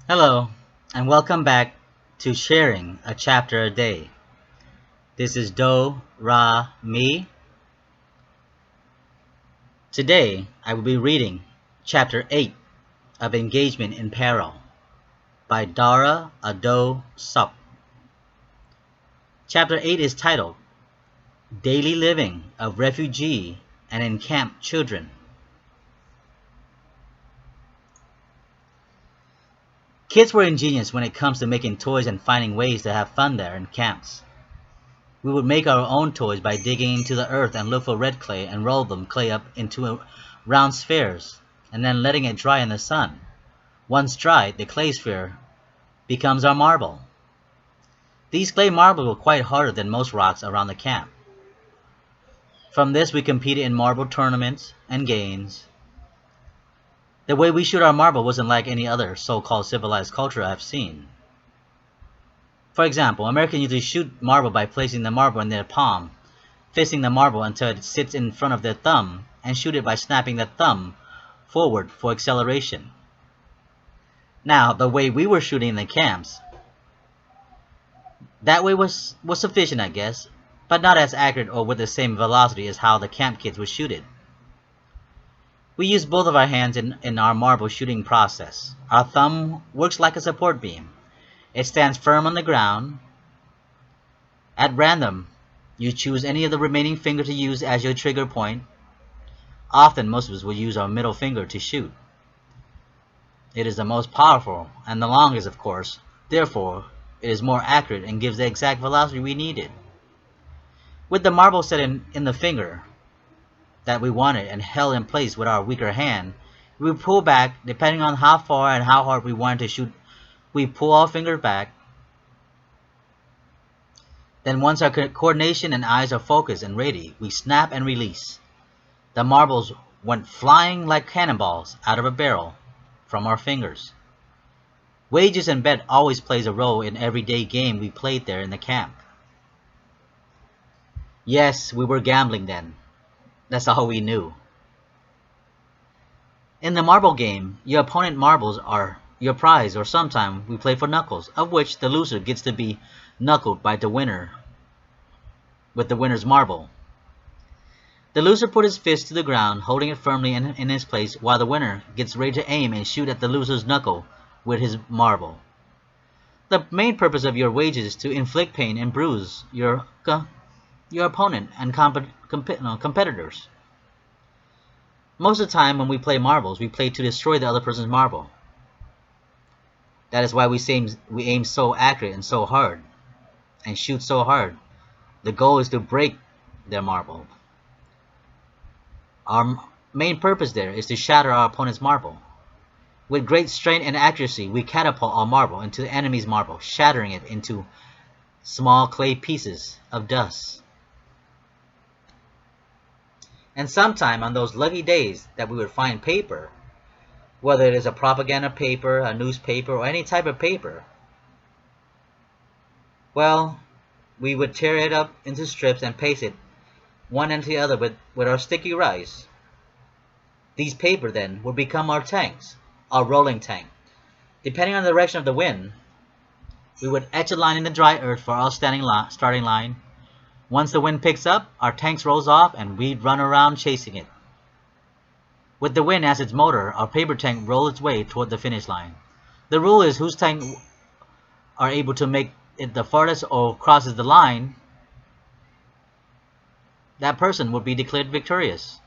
Hello, and welcome back to Sharing a Chapter a Day. This is Me. Today, I will be reading Chapter 8 of Engagement in Peril by Dara Odoe. Chapter 8 is titled Daily Living of Refugee and Encamped Children. Kids were ingenious when it comes to making toys and finding ways to have fun there in camps. We would make our own toys by digging into the earth and look for red clay and roll them clay up into round spheres, and then letting it dry in the sun. Once dried, the clay sphere becomes our marble. These clay marbles were quite harder than most rocks around the camp. From this we competed in marble tournaments and games. The way we shoot our marble wasn't like any other so-called civilized culture I've seen. For example, Americans usually shoot marble by placing the marble in their palm, fisting the marble until it sits in front of their thumb, and shoot it by snapping the thumb forward for acceleration. Now, the way we were shooting in the camps, that way was sufficient, I guess, but not as accurate or with the same velocity as how the camp kids would shoot it. We use both of our hands in our marble shooting process. Our thumb works like a support beam. It stands firm on the ground. At random, you choose any of the remaining finger to use as your trigger point. Often, most of us will use our middle finger to shoot. It is the most powerful and the longest, of course. Therefore, it is more accurate and gives the exact velocity we needed. With the marble set in the finger that we wanted and held in place with our weaker hand, we would pull back depending on how far and how hard we wanted to shoot. We pull our finger back. Then once our coordination and eyes are focused and ready, we snap and release. The marbles went flying like cannonballs out of a barrel from our fingers. Wages and bet always plays a role in everyday game we played there in the camp. Yes, we were gambling then. That's all we knew. In the marble game, your opponent marbles are your prize, or sometimes we play for knuckles, of which the loser gets to be knuckled by the winner with the winner's marble. The loser put his fist to the ground, holding it firmly in his place, while the winner gets ready to aim and shoot at the loser's knuckle with his marble. The main purpose of your wages is to inflict pain and bruise your opponent and competitors. Most of the time when we play marbles, we play to destroy the other person's marble. That is why we aim so accurate and so hard, and shoot so hard. The goal is to break their marble. Our main purpose there is to shatter our opponent's marble. With great strength and accuracy, we catapult our marble into the enemy's marble, shattering it into small clay pieces of dust. And sometime on those lucky days that we would find paper, whether it is a propaganda paper, a newspaper, or any type of paper, well, we would tear it up into strips and paste it one into the other with our sticky rice. These paper then would become our tanks, our rolling tank. Depending on the direction of the wind, we would etch a line in the dry earth for our starting line. Once the wind picks up, our tanks rolls off and we'd run around chasing it. With the wind as its motor, our paper tank rolls its way toward the finish line. The rule is whose tank are able to make it the farthest or crosses the line, that person would be declared victorious.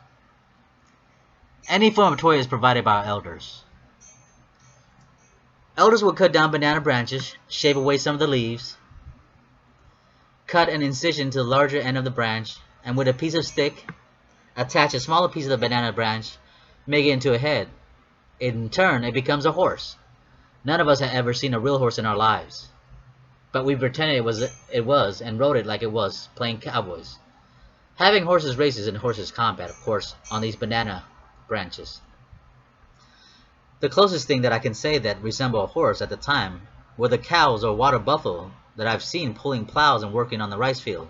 Any form of toy is provided by our elders. Elders would cut down banana branches, shave away some of the leaves, cut an incision to the larger end of the branch, and with a piece of stick, attach a smaller piece of the banana branch, make it into a head. In turn, it becomes a horse. None of us had ever seen a real horse in our lives, but we pretended it was and rode it like it was, playing cowboys. Having horses races and horses combat, of course, on these banana branches. The closest thing that I can say that resembled a horse at the time were the cows or water buffalo that I've seen pulling plows and working on the rice field.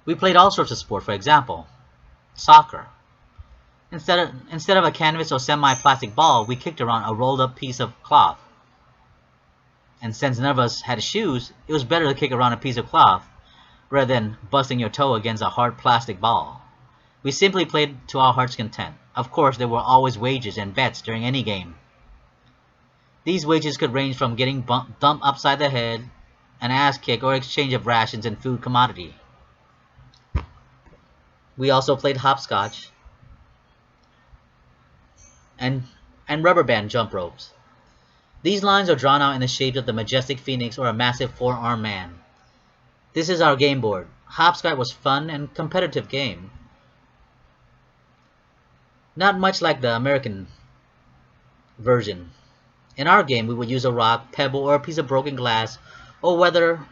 We played all sorts of sport, for example, soccer. Instead of a canvas or semi-plastic ball, we kicked around a rolled-up piece of cloth. And since none of us had shoes, it was better to kick around a piece of cloth rather than busting your toe against a hard plastic ball. We simply played to our heart's content. Of course, there were always wagers and bets during any game. These wagers could range from getting thumped upside the head, an ass kick, or exchange of rations and food commodity. We also played hopscotch and rubber band jump ropes. These lines are drawn out in the shape of the majestic phoenix or a massive four-armed man. This is our game board. Hopscotch was fun and competitive game. Not much like the American version. In our game, we would use a rock, pebble, or a piece of broken glass, or whatever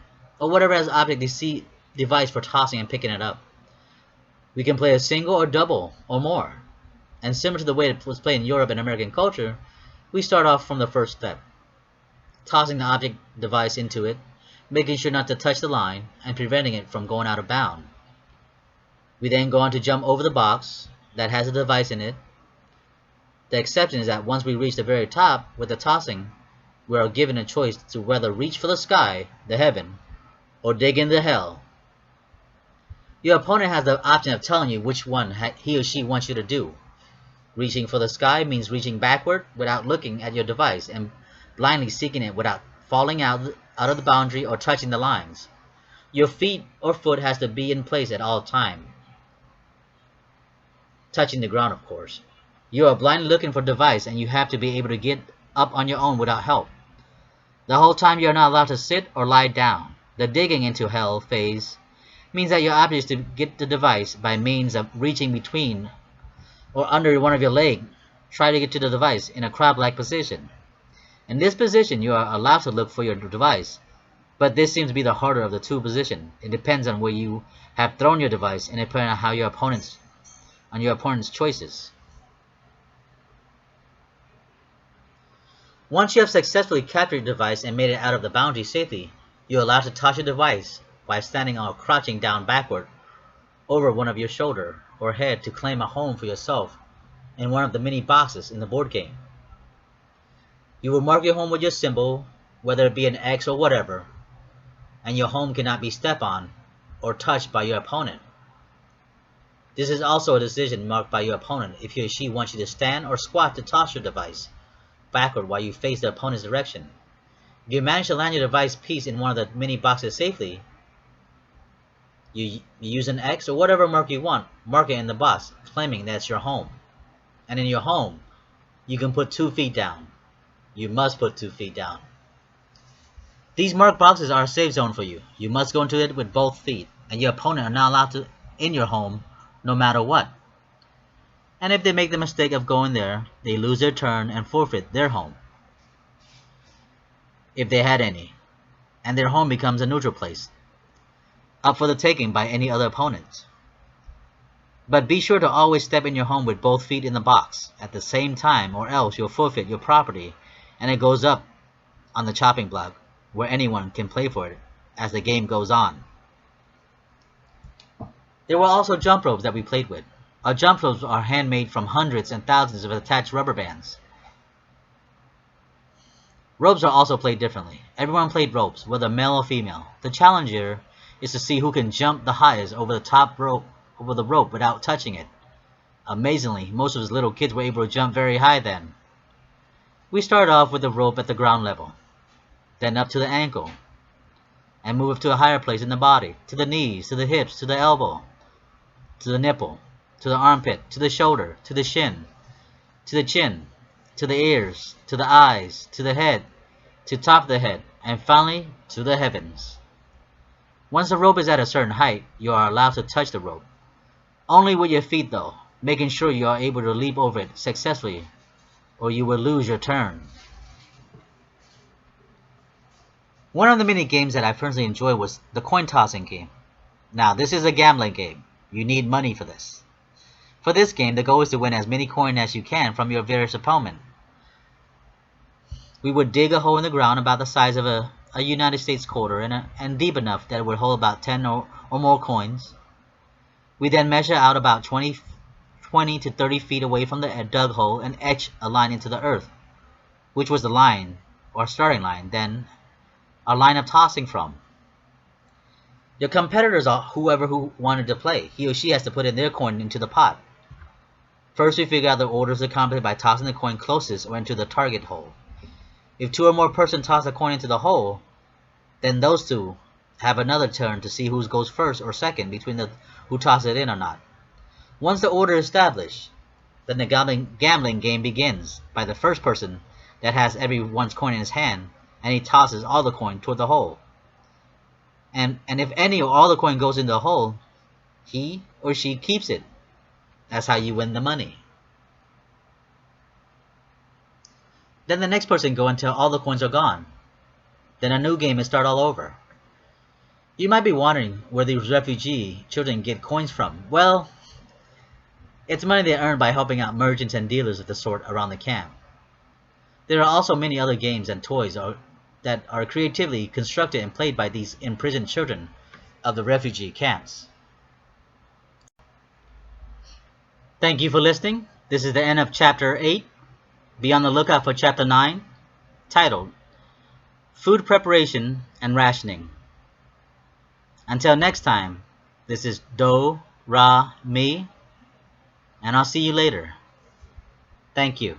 as object device for tossing and picking it up. We can play a single or double or more. And similar to the way it was played in Europe and American culture, we start off from the first step, tossing the object device into it, making sure not to touch the line, and preventing it from going out of bounds. We then go on to jump over the box that has a device in it. The exception is that once we reach the very top with the tossing, we are given a choice to whether reach for the sky, the heaven, or dig into hell. Your opponent has the option of telling you which one he or she wants you to do. Reaching for the sky means reaching backward without looking at your device and blindly seeking it without falling out of the boundary or touching the lines. Your feet or foot has to be in place at all times, touching the ground, of course. You are blindly looking for a device and you have to be able to get up on your own without help. The whole time you are not allowed to sit or lie down. The digging into hell phase means that your object is to get the device by means of reaching between or under one of your legs. Try to get to the device in a crab-like position. In this position, you are allowed to look for your device, but this seems to be the harder of the two positions. It depends on where you have thrown your device and depending on your opponent's choices. Once you have successfully captured your device and made it out of the boundary safely, you are allowed to toss your device by standing or crouching down backward over one of your shoulder or head to claim a home for yourself in one of the many boxes in the board game. You will mark your home with your symbol, whether it be an X or whatever, and your home cannot be stepped on or touched by your opponent. This is also a decision marked by your opponent if he or she wants you to stand or squat to toss your device backward while you face the opponent's direction. If you manage to land your device piece in one of the many boxes safely, you use an X or whatever mark you want, mark it in the box, claiming that's your home. And in your home, you can put 2 feet down. You must put 2 feet down. These marked boxes are a safe zone for you. You must go into it with both feet, and your opponent are not allowed to in your home no matter what. And if they make the mistake of going there, they lose their turn and forfeit their home, if they had any, and their home becomes a neutral place, up for the taking by any other opponents. But be sure to always step in your home with both feet in the box at the same time, or else you'll forfeit your property and it goes up on the chopping block where anyone can play for it as the game goes on. There were also jump ropes that we played with. Our jump ropes are handmade from hundreds and thousands of attached rubber bands. Ropes are also played differently. Everyone played ropes, whether male or female. The challenge here is to see who can jump the highest over the rope without touching it. Amazingly, most of us little kids were able to jump very high then. We started off with the rope at the ground level, then up to the ankle, and move up to a higher place in the body, to the knees, to the hips, to the elbow, to the nipple, to the armpit, to the shoulder, to the shin, to the chin, to the ears, to the eyes, to the head, to top of the head, and finally to the heavens. Once the rope is at a certain height, you are allowed to touch the rope. Only with your feet though, making sure you are able to leap over it successfully, or you will lose your turn. One of the many games that I personally enjoyed was the coin tossing game. Now this is a gambling game. You need money for this. For this game, the goal is to win as many coins as you can from your various opponents. We would dig a hole in the ground about the size of a United States quarter and deep enough that it would hold about 10 or more coins. We then measure out about 20 20 to 30 feet away from the dug hole and etch a line into the earth, which was the line, or starting line, then a line of tossing from. Your competitors are whoever who wanted to play. He or she has to put in their coin into the pot. First, we figure out the orders accomplished by tossing the coin closest or into the target hole. If 2 or more persons toss a coin into the hole, then those 2 have another turn to see who goes first or second between who toss it in or not. Once the order is established, then the gambling game begins by the first person that has everyone's coin in his hand, and he tosses all the coin toward the hole. And if any or all the coin goes in the hole, he or she keeps it. That's how you win the money. Then the next person go until all the coins are gone. Then a new game is start all over. You might be wondering where these refugee children get coins from. Well, it's money they earn by helping out merchants and dealers of the sort around the camp. There are also many other games and toys that are creatively constructed and played by these imprisoned children of the refugee camps. Thank you for listening. This is the end of Chapter 8. Be on the lookout for Chapter 9, titled Food Preparation and Rationing. Until next time, this is Do, Ra, Mi, and I'll see you later. Thank you.